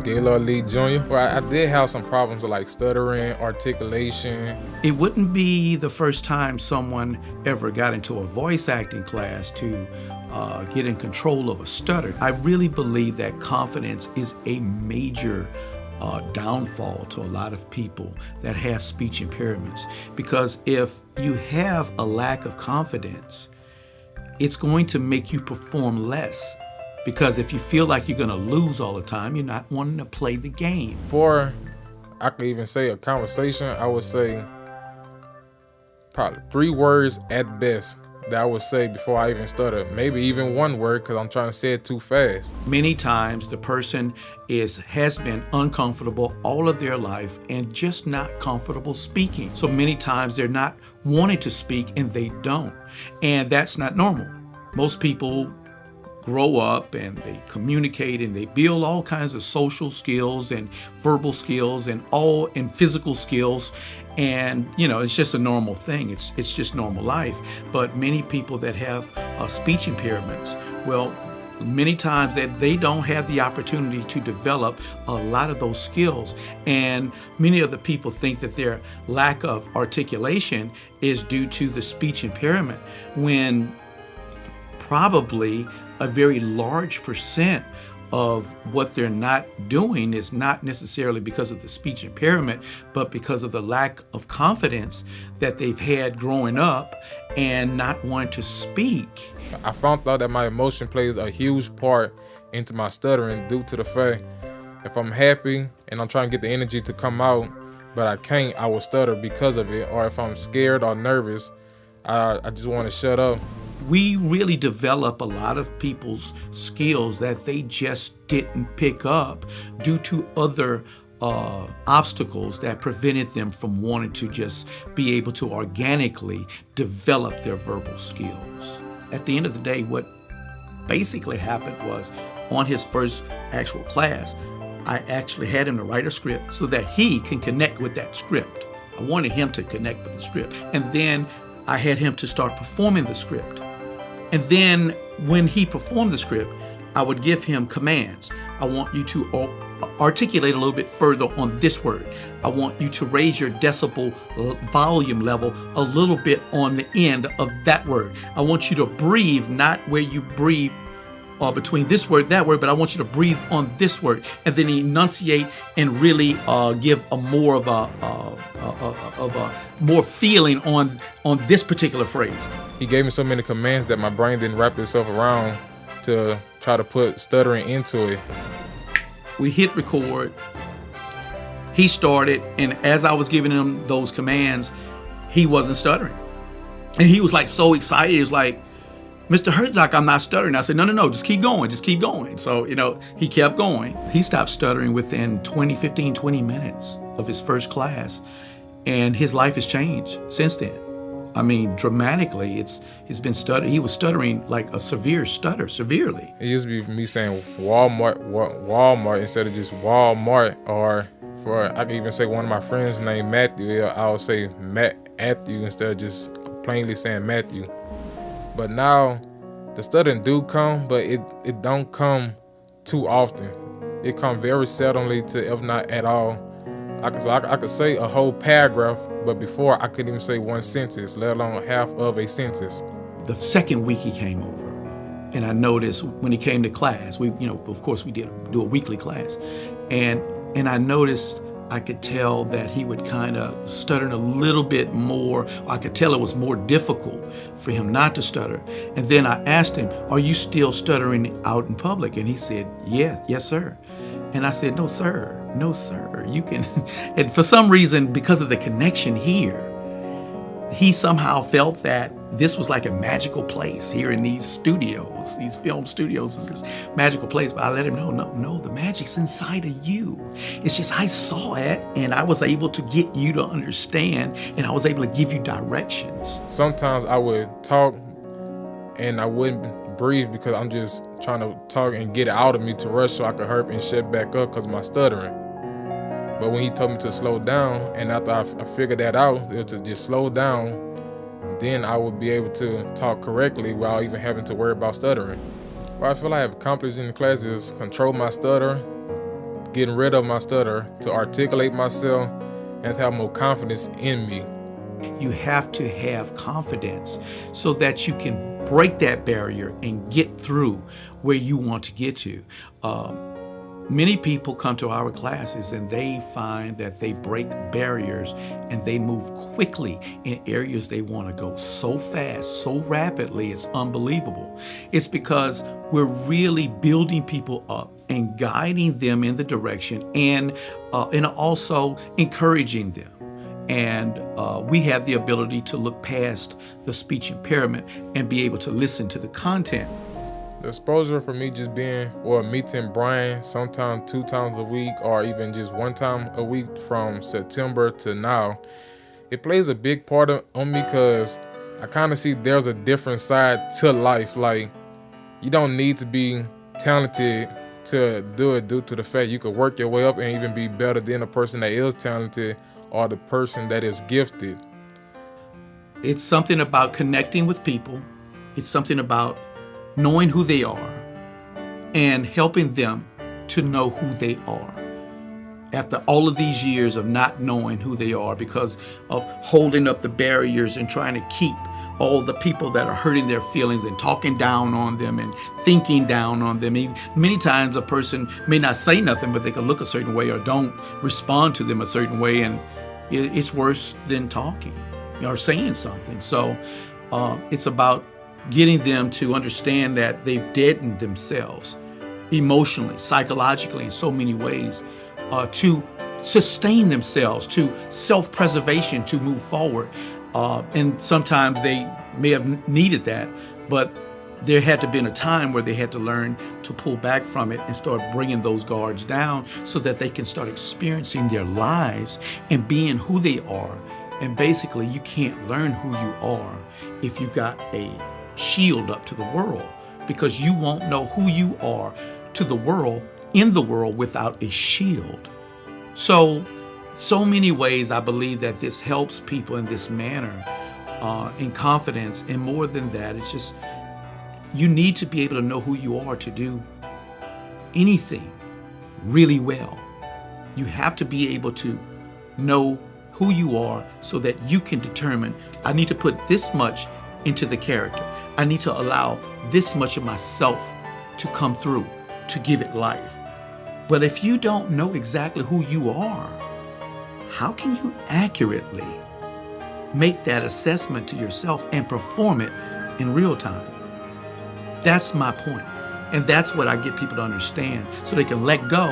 Gaylord Lee Jr. Well, I did have some problems with like stuttering, articulation. It wouldn't be the first time someone ever got into a voice acting class to get in control of a stutter. I really believe that confidence is a major downfall to a lot of people that have speech impairments, because if you have a lack of confidence, it's going to make you perform less, because if you feel like you're going to lose all the time, you're not wanting to play the game. Before I could even say a conversation, I would say probably 3 words at best that I would say before I even stutter. Maybe even 1 word because I'm trying to say it too fast. Many times the person has been uncomfortable all of their life and just not comfortable speaking. So many times they're not wanting to speak and they don't. And that's not normal. Most people grow up and they communicate and they build all kinds of social skills and verbal skills and physical skills. And it's just a normal thing. It's just normal life. But many people that have speech impairments, well, many times that they don't have the opportunity to develop a lot of those skills. And many of the people think that their lack of articulation is due to the speech impairment, when probably a very large percent of what they're not doing is not necessarily because of the speech impairment, but because of the lack of confidence that they've had growing up and not wanting to speak. I found out that my emotion plays a huge part into my stuttering, due to the fact if I'm happy and I'm trying to get the energy to come out, but I can't, I will stutter because of it. Or if I'm scared or nervous, I just want to shut up. We really develop a lot of people's skills that they just didn't pick up due to other obstacles that prevented them from wanting to just be able to organically develop their verbal skills. At the end of the day, what basically happened was, on his first actual class, I actually had him to write a script so that he can connect with that script. I wanted him to connect with the script. And then I had him to start performing the script. And then when he performed the script, I would give him commands. I want you to articulate a little bit further on this word. I want you to raise your decibel volume level a little bit on the end of that word. I want you to breathe, not where you breathe between this word, that word, but I want you to breathe on this word, and then enunciate and really give a more of a more feeling on this particular phrase. He gave me so many commands that my brain didn't wrap itself around to try to put stuttering into it. We hit record. He started, and as I was giving him those commands, he wasn't stuttering. And he was like so excited. He was like, "Mr. Herzog, I'm not stuttering." I said, no, just keep going, just keep going. So, he kept going. He stopped stuttering within 20 minutes of his first class. And his life has changed since then. I mean, dramatically. It's been stuttering. He was stuttering like a severe stutter, severely. It used to be me saying Walmart instead of just Walmart. Or I can even say one of my friends named Matthew, I would say Matthew instead of just plainly saying Matthew. But now the stuttering do come, but it don't come too often. It comes very seldomly to, if not at all. I could say a whole paragraph, but before I couldn't even say one sentence, let alone half of a sentence. The second week he came over, and I noticed when he came to class, of course we did do a weekly class, and I noticed I could tell that he would kind of stutter a little bit more. I could tell it was more difficult for him not to stutter. And then I asked him, "Are you still stuttering out in public?" And he said, yes, sir. And I said, no, sir, you can. And for some reason, because of the connection here, he somehow felt that this was like a magical place here in these studios. These film studios was this magical place. But I let him know, no, the magic's inside of you. It's just I saw it and I was able to get you to understand, and I was able to give you directions. Sometimes I would talk and I wouldn't breathe because I'm just trying to talk and get it out of me to rush so I could hurry and shut back up because of my stuttering. But when he told me to slow down, and after I figured that out, it was to just slow down, then I would be able to talk correctly without even having to worry about stuttering. What I feel I have accomplished in the class is control my stutter, getting rid of my stutter, to articulate myself, and to have more confidence in me. You have to have confidence so that you can break that barrier and get through where you want to get to. Many people come to our classes and they find that they break barriers and they move quickly in areas they want to go so fast, so rapidly, it's unbelievable. It's because we're really building people up and guiding them in the direction and also encouraging them. And we have the ability to look past the speech impairment and be able to listen to the content. The exposure for me just being or meeting Brian sometimes 2 times a week or even just 1 time a week from September to now, it plays a big part on me because I kind of see there's a different side to life. Like, you don't need to be talented to do it due to the fact you could work your way up and even be better than a person that is talented or the person that is gifted. It's something about connecting with people. It's something about knowing who they are and helping them to know who they are. After all of these years of not knowing who they are because of holding up the barriers and trying to keep all the people that are hurting their feelings and talking down on them and thinking down on them. Many times a person may not say nothing, but they can look a certain way or don't respond to them a certain way, and it's worse than talking or saying something. So it's about getting them to understand that they've deadened themselves emotionally, psychologically, in so many ways, to sustain themselves, to self-preservation, to move forward. And sometimes they may have needed that, but there had to been a time where they had to learn to pull back from it and start bringing those guards down so that they can start experiencing their lives and being who they are. And basically, you can't learn who you are if you got a shield up to the world, because you won't know who you are to the world, in the world, without a shield. So many ways I believe that this helps people in this manner, in confidence. And more than that, it's just, you need to be able to know who you are to do anything really well. You have to be able to know who you are so that you can determine, I need to put this much into the character. I need to allow this much of myself to come through, to give it life. But if you don't know exactly who you are, how can you accurately make that assessment to yourself and perform it in real time? That's my point. And that's what I get people to understand so they can let go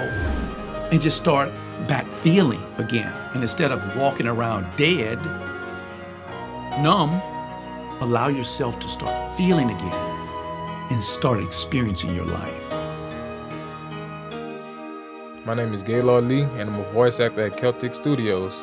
and just start back feeling again. And instead of walking around dead, numb, allow yourself to start feeling again and start experiencing your life. My name is Gaylord Lee, and I'm a voice actor at Celtic Studios.